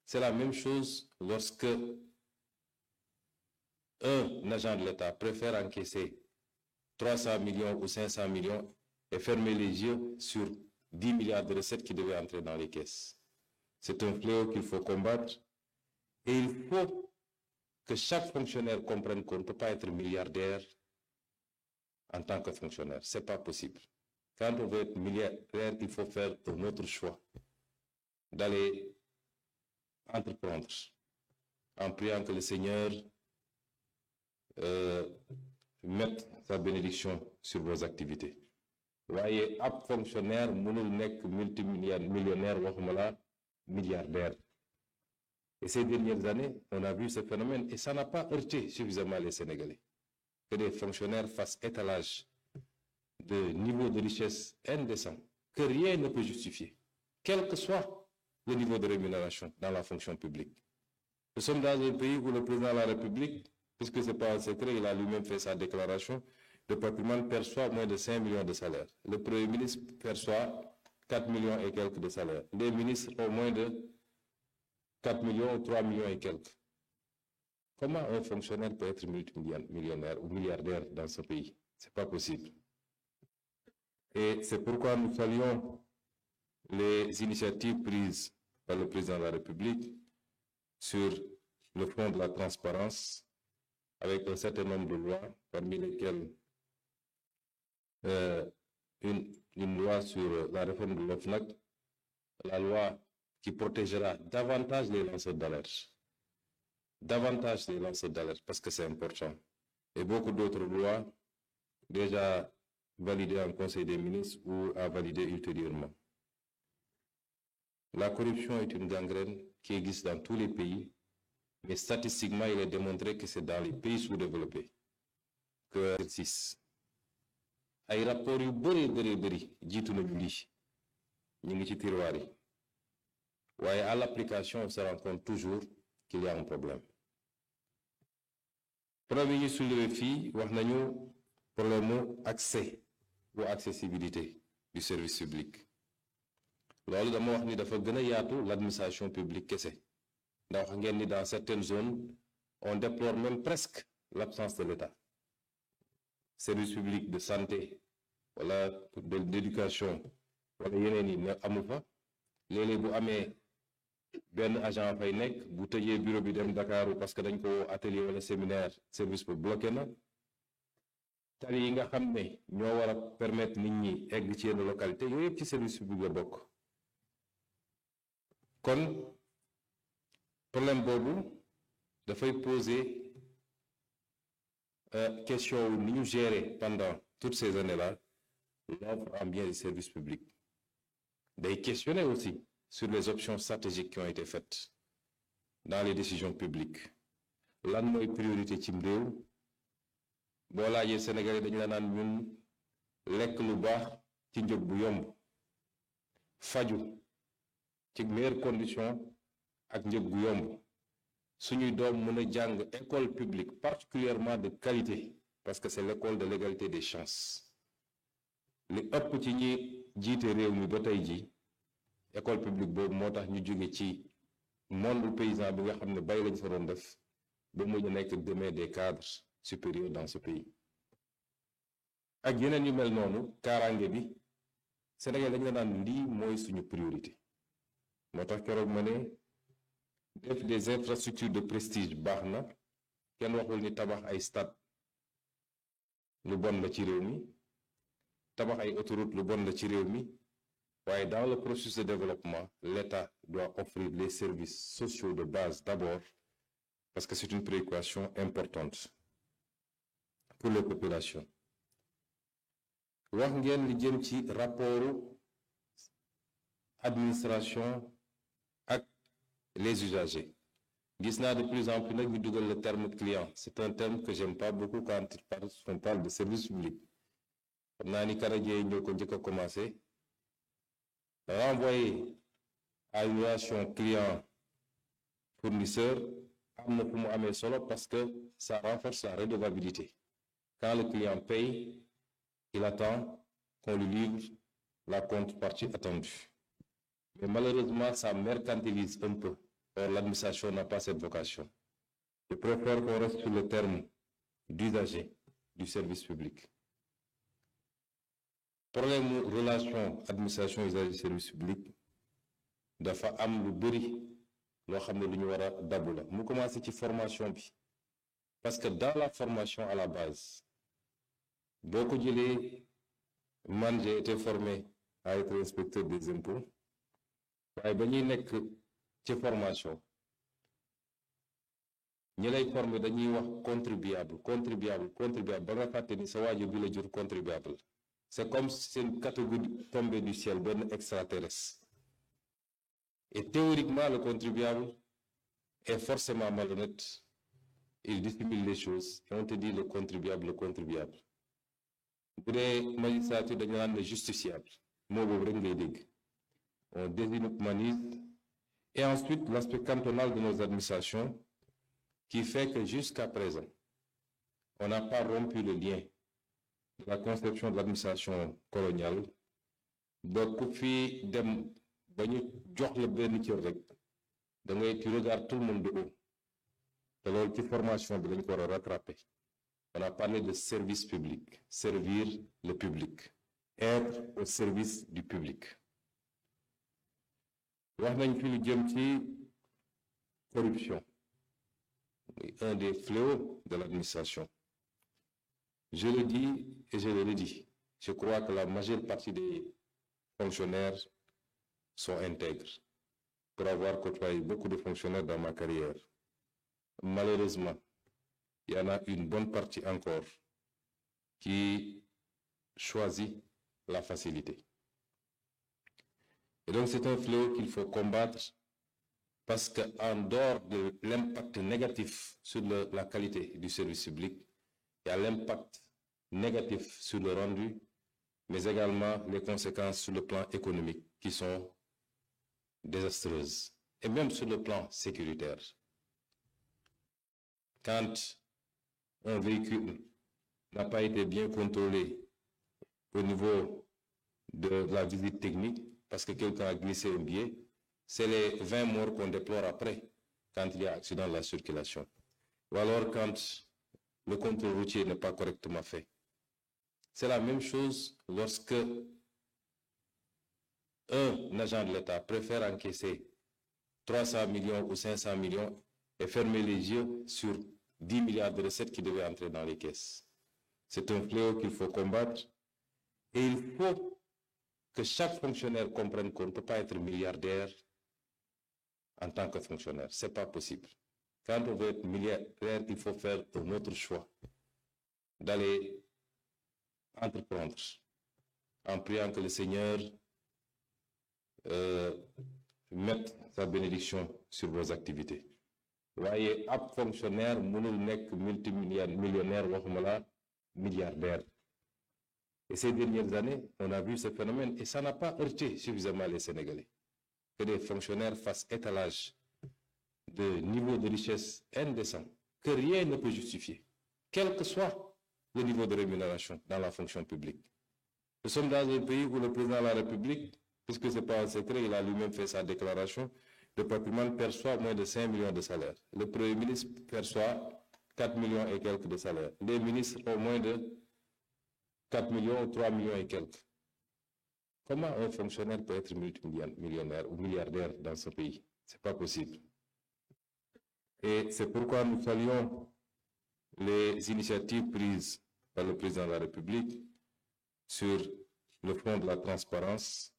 C'est la même chose lorsque un agent de l'État préfère encaisser 300 millions ou 500 millions et fermer les yeux sur 10 milliards de recettes qui devaient entrer dans les caisses. C'est un fléau qu'il faut combattre et il faut que chaque fonctionnaire comprenne qu'on ne peut pas être milliardaire en tant que fonctionnaire. Ce n'est pas possible. Quand on veut être milliardaire, il faut faire un autre choix, d'aller entreprendre, en priant que le Seigneur mette sa bénédiction sur vos activités. Voyez, ab fonctionnaire mënul nekk multimillionnaire, waxuma la milliardaire. Et ces dernières années, on a vu ce phénomène et ça n'a pas heurté suffisamment les Sénégalais. Que des fonctionnaires fassent étalage de niveau de richesse indécent, que rien ne peut justifier, quel que soit le niveau de rémunération dans la fonction publique. Nous sommes dans un pays où le président de la République, puisque ce n'est pas un secret, il a lui-même fait sa déclaration, le patrimoine perçoit moins de 5 millions de salaires. Le Premier ministre perçoit 4 millions et quelques de salaires. Les ministres ont moins de 4 millions ou 3 millions et quelques. Comment un fonctionnaire peut être multimillionnaire ou milliardaire dans ce pays? Ce n'est pas possible. Et c'est pourquoi nous saluons les initiatives prises par le président de la République sur le front de la transparence, avec un certain nombre de lois, parmi lesquelles une loi sur la réforme de l'OFNAC, la loi qui protégera davantage les lanceurs d'alerte. Davantage les lanceurs d'alerte, parce que c'est important. Et beaucoup d'autres lois déjà validées en Conseil des ministres ou à valider ultérieurement. La corruption est une gangrène qui existe dans tous les pays, mais statistiquement, il est démontré que c'est dans les pays sous-développés que l'exercice. Ay rapport yu bëri jiitu nañu lii ñu ngi ci tiroir yi waaye à l'application on se rend compte toujours qu'il y a un problème. Problème yi ñu soulevé fii wax nañu problème mu accès ou accessibilité du service public. Loolu dama wax ni dafa gën a yaatu l'administration publique kese ndax wax ngeen ni dans certaines zones on déplore même presque l'absence de l'État. Service public de santé wala d'éducation wala yeneen yi ne amu fa léeg-léeg bu amee benn agent fay nekk bu tëjee bureau bi dem Dakar parce que dañ ko atelier wala séminaire service bu bloqué na tali yi nga xam ne ñoo war a permettre nit ñi egg ci yenn localité yooyu yëpp ci service public la bokk. Kon problème boobu dafay poser question ni ñu gérer pendant toutes ces années-là l'offre en biens et services publics. Day questionner aussi sur les options stratégiques qui ont été faites dans les décisions publiques. Lan mooy priorité cim réew boo laajee Sénégalais dañu la naan ñun lekk lu baax ci njëg bu yomb faju ci meilleures conditions ak njëg bu yomb suñuy doom mën a jàng école publique particulièrement de qualité parce que c'est l'école de l'égalité des chances. Li ëpp ci ñi jiite réew mi ba tey ji école publique boobu moo tax ñu jóge ci monde paysan bi nga xam ne bay lañ fa doon def ba mu ñu nekk demain des cadres supérieurs dans ce pays. Ak yeneen yu mel noonu kaaraange bi Sénégal dañ la naan lii mooy suñu priorité moo tax keroog ma ne def des infrastructures de prestige baax na kenn waxul ni tabax ay stade lu bon la ci réew mi tabax ay autoroute lu bon la ci réew mi waaye dans le processus de développement l'État doit offrir les services sociaux de base d'abord parce que c'est une préoccupation importante pour les populations. Wax ngeen li jëm ci rapportu administration ak les usagers. Gis naa de plus en plus nag ñu dugal le terme client. C'est un terme que j'aime pas beaucoup quand on parle de service public. Xam naa ni Canadiens yi ñoo ko njëkk a commencé. Renvoyer à une relation client-fournisseur am na fu mu amee solo parce que ça renforce la redevabilité. Quand le client paye, il attend qu'on lui livre la contrepartie attendue. Mais malheureusement, ça mercantilise un peu Or, l'administration n'a pas cette vocation. Je préfère qu'on reste sur le terme d'usager du service public. Problème relation administration usager du service public dafa am lu bëri loo xam ne lu ñu war a dabu la mu commencé ci formation bi parce que dans la formation à la base boo ko jëlee man j'ai été formé à être inspecteur des impôts waaye ba ñuy nekk ci formation ñi lay formé dañuy wax contribuable ba nga fàtte ni sa waajur bi la jur contribuable c'est comme si c'est une catégorie tombée du ciel benn extraterrestre. Et théoriquement, le contribuable est forcément malhonnête. Il dissimule les choses. Et on te dit le contribuable. Pour les magistrats, le justiciable. On déshumanise. Et ensuite, l'aspect cantonal de nos administrations qui fait que jusqu'à présent, on n'a pas rompu le lien de la conception de l'administration coloniale. Donc, tu regardes tout le monde de haut. De l'autre formation, rattraper. On a parlé de service public, servir le public, être au service du public. Corruption, un des fléaux de l'administration. Je le dis et je le redis. Je crois que la majeure partie des fonctionnaires sont intègres. Pour avoir côtoyé beaucoup de fonctionnaires dans ma carrière. Malheureusement, il y en a une bonne partie encore qui choisit la facilité. Et donc c'est un fléau qu'il faut combattre parce qu'en dehors de l'impact négatif sur la qualité du service public, il y a l'impact négatif sur le rendu, mais également les conséquences sur le plan économique qui sont désastreuses, et même sur le plan sécuritaire. Quand un véhicule n'a pas été bien contrôlé au niveau de la visite technique, parce que quelqu'un a glissé un billet, c'est les 20 morts qu'on déplore après, quand il y a accident de la circulation. Ou alors quand le contrôle routier n'est pas correctement fait. C'est la même chose lorsque un agent de l'État préfère encaisser 300 millions ou 500 millions et fermer les yeux sur 10 milliards de recettes qui devaient entrer dans les caisses. C'est un fléau qu'il faut combattre et il faut que chaque fonctionnaire comprenne qu'on ne peut pas être milliardaire en tant que fonctionnaire. Ce n'est pas possible. Quand on veut être milliardaire, il faut faire un autre choix, d'aller entreprendre en priant que le Seigneur mettre sa bénédiction sur vos activités. Voyez, un fonctionnaire, multimillionnaire, milliardaire. Et ces dernières années, on a vu ce phénomène et ça n'a pas heurté suffisamment les Sénégalais. Que des fonctionnaires fassent étalage de niveau de richesse indécent, que rien ne peut justifier, quel que soit le niveau de rémunération dans la fonction publique. Nous sommes dans un pays où le président de la République, puisque ce n'est pas un secret, il a lui-même fait sa déclaration, le patrimoine perçoit moins de 5 millions de salaires. Le Premier ministre perçoit 4 millions et quelques de salaires. Les ministres ont moins de 4 millions ou 3 millions et quelques. Comment un fonctionnaire peut être multimillionnaire ou milliardaire dans ce pays? Ce n'est pas possible. Et c'est pourquoi nous saluons les initiatives prises par le président de la République sur le front de la transparence,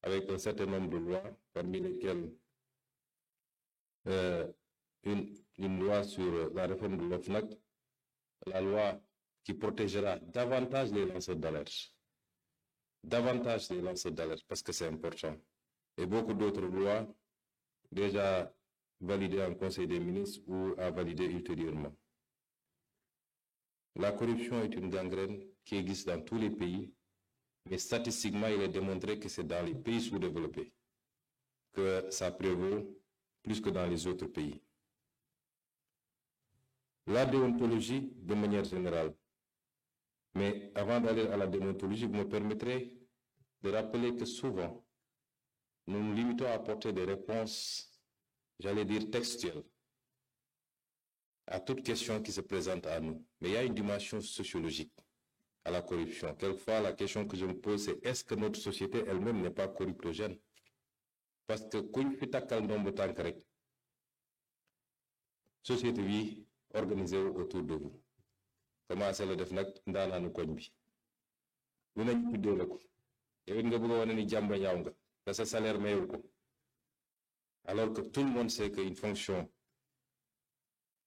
avec un certain nombre de lois, parmi lesquelles une loi sur la réforme de l'OFNAC, la loi qui protégera davantage les lanceurs d'alerte. Davantage les lanceurs d'alerte, parce que c'est important. Et beaucoup d'autres lois déjà validées en Conseil des ministres ou à valider ultérieurement. La corruption est une gangrène qui existe dans tous les pays, mais statistiquement, il est démontré que c'est dans les pays sous-développés que ça prévaut plus que dans les autres pays. La déontologie, de manière générale. Mais avant d'aller à la déontologie, vous me permettrez de rappeler que souvent, nous nous limitons à apporter des réponses j'allais dire textuelle, à toute question qui se présente à nous. Mais il y a une dimension sociologique à la corruption. Quelquefois, la question que je me pose, c'est est-ce que notre société elle-même n'est pas corruptogène? Parce que kuñ fi takkal ndomb tànk rek société bi organisé wu autour de vous commencé la def nag ndaanaanu koñ bi lu nañ tuddee la ko yow it nga bëgg a wane ni jàmba ñaaw nga te sa salaire mayul ko alors que tout le monde sait qu'une fonction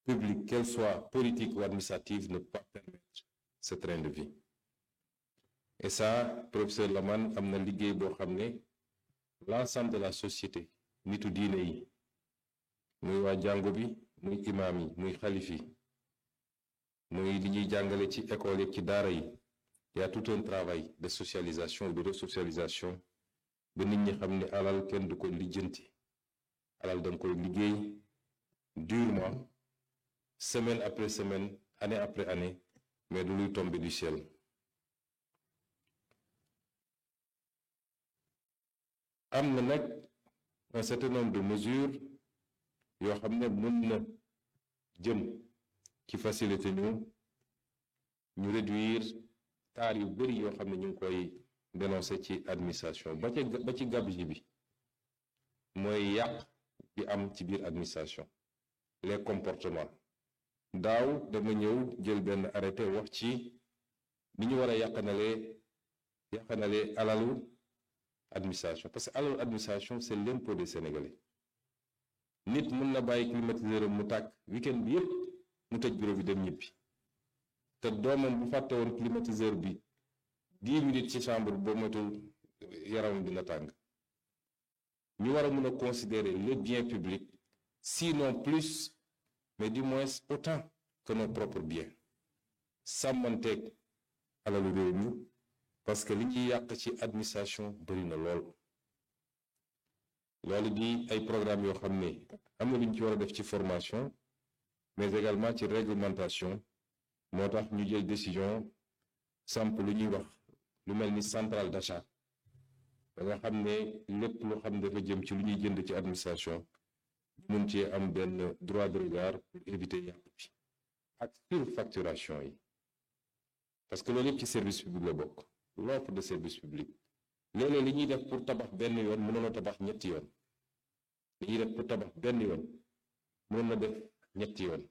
publique, qu'elle soit politique ou administrative, ne peut pas permettre ce train de vie. Et ça, professeur Lamane am na liggéey boo xam ne l'ensemble de la société nitu diine yi muy waa jàngo bi muy imaam yi muy xalif yi muy li ñuy jàngale ci école yi ci daara yi y a tout un travail de socialisation de resocialisation ba nit ñi xam ne alal kenn du ko lijjanti alal da nga koy liggéey durement semaine après semaine année après année mais du luy tomber du ciel. am na nag un certain nombre de mesures yoo xam ne mën na jëm ci facilité ñu réduire taar yu bari yoo xam ne ñu ngi koy dénoncer ci administration ba ci gabegie bi mooy yàq bi am ci biir administration les comportements daaw dama ñëw jël benn arrêté wax ci ni ñu war a yàqanalee alalu administration parce que alalu administration c'est l'impôt des Sénégalais nit mën na bàyyi climatiseur mu tàkk week-end bi yépp mu tëj bureau bi dem ñibbi te doomam bu fàtte woon climatiseur bi 10 minutes ci chambre boo moytul yaram dina tàng ñu war a mën a considérer le bien public sinon plus mais du moins autant que nos propres biens sàmmanteeg alalu réew mi parce que li ñuy yàq ci administration bari na loolu di ay programme yoo xam ne am na lu ñu ci war a def ci formation mais également ci réglementation moo tax ñu jël décision samp lu ñuy wax lu mel ni centrale d'achat da nga xam ne lépp lu xam ne dafa jëm ci lu ñuy jënd ci administration mun cee am benn droit de regard pour éviter yàq bi ak surfacturation yi parce que loolu yëpp ci service public la bokk l'offre de service public léeg-léeg li ñuy def pour tabax benn yoon mënoon na tabax ñetti yoon li ñuy def pour tabax benn yoon mënoon na def ñetti yoon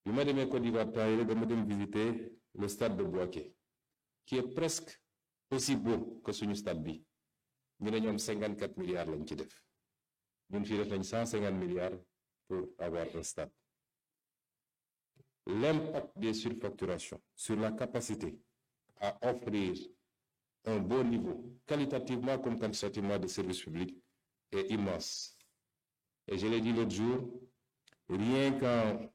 bi ma demee Côte d'Ivoire temps yi dama dem visiter le stade de Boaké qui est presque aussi beau que suñu stade bi ñu ne ñoom 54 milliards lañ ci def ñun fii def nañ 150 milliards pour avoir un stade. L'impact des surfacturations sur la capacité à offrir un bon niveau, qualitativement comme quantitativement, de services publics est immense. Et je l'ai dit l'autre jour, rien qu'en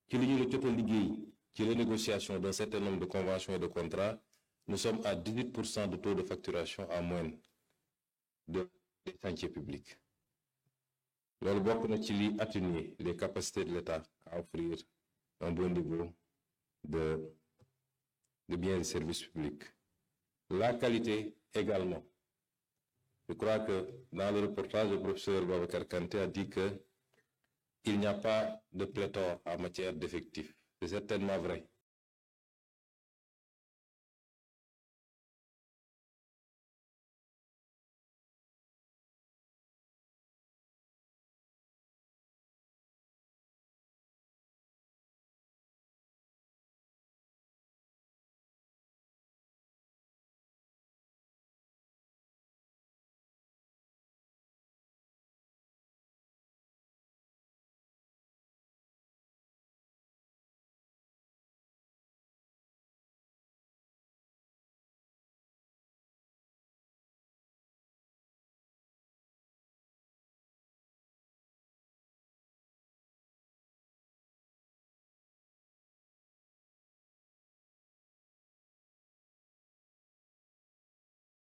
ci li ñu la jot a liggéey ci la négociation d'un certain nombre de conventions et de contrats, nous sommes à 18% de taux de facturation en moyenne des chantiers publics. loolu bokk na ci li atténuer les capacités de l'État à offrir un bon niveau de biens et services publics. La qualité également. Je crois que dans le reportage, le professeur Babacar Kanté a dit qu'il n'y a pas de pléthore en matière d'effectifs. C'est certainement vrai.